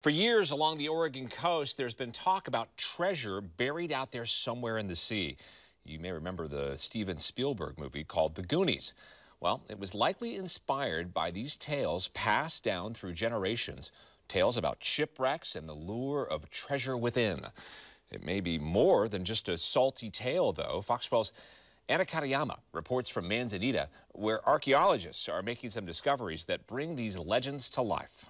For years along the Oregon coast, there's been talk about treasure buried out there somewhere in the sea. You may remember the Steven Spielberg movie called The Goonies. Well, it was likely inspired by these tales passed down through generations, tales about shipwrecks and the lure of treasure within. It may be more than just a salty tale, though. Fox 12's KATAYAMA reports from MANZANITA, where archaeologists are making some discoveries that bring these legends to life.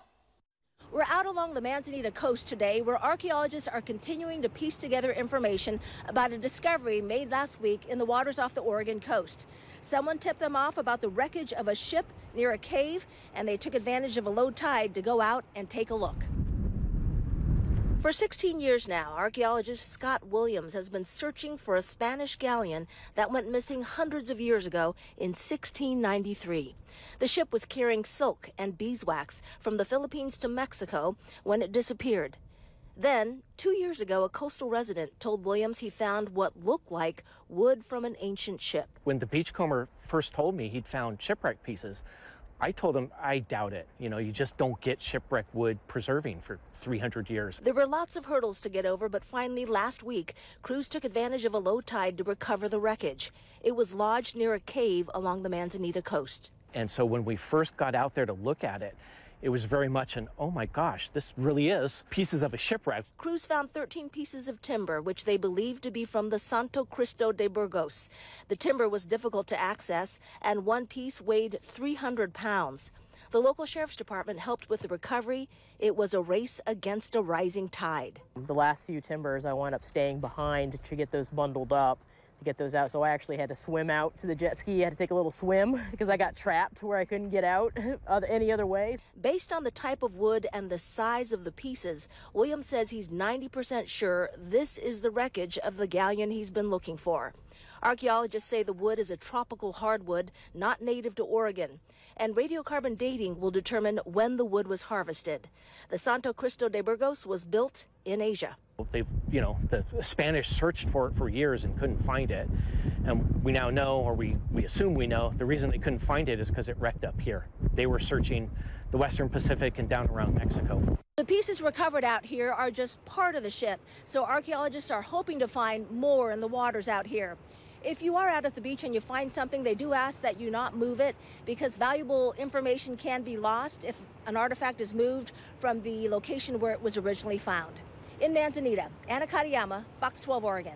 We're out along the Manzanita coast today, where archaeologists are continuing to piece together information about a discovery made last week in the waters off the Oregon coast. Someone tipped them off about the wreckage of a ship near a cave, and they took advantage of a low tide to go out and take a look. For 16 years now, archaeologist Scott Williams has been searching for a Spanish galleon that went missing hundreds of years ago in 1693. The ship was carrying silk and beeswax from the Philippines to Mexico when it disappeared. Then, 2 years ago, a coastal resident told Williams he found what looked like wood from an ancient ship. When the beachcomber first told me he'd found shipwreck pieces, I told him I doubt it. You know, you just don't get shipwreck wood preserving for 300 years. There were lots of hurdles to get over, but finally last week, crews took advantage of a low tide to recover the wreckage. It was lodged near a cave along the Manzanita coast. And so when we first got out there to look at it, it was very much an, oh my gosh, this really is pieces of a shipwreck. Crews found 13 pieces of timber, which they believed to be from the Santo Cristo de Burgos. The timber was difficult to access, and one piece weighed 300 pounds. The local sheriff's department helped with the recovery. It was a race against a rising tide. The last few timbers, I wound up staying behind to get those bundled up, to get those out. So I actually had to swim out to the jet ski. I had to take a little swim because I got trapped where I couldn't get out any other way. Based on the type of wood and the size of the pieces, Williams says he's 90% sure this is the wreckage of the galleon he's been looking for. Archaeologists say the wood is a tropical hardwood, not native to Oregon, and radiocarbon dating will determine when the wood was harvested. The Santo Cristo de Burgos was built in Asia. They've, the Spanish searched for it for years and couldn't find it. And we now know, or we assume we know, the reason they couldn't find it is because it wrecked up here. They were searching the Western Pacific and down around Mexico. The pieces recovered out here are just part of the ship, so archaeologists are hoping to find more in the waters out here. If you are out at the beach and you find something, they do ask that you not move it because valuable information can be lost if an artifact is moved from the location where it was originally found. In Manzanita, KATAYAMA, Fox 12 Oregon.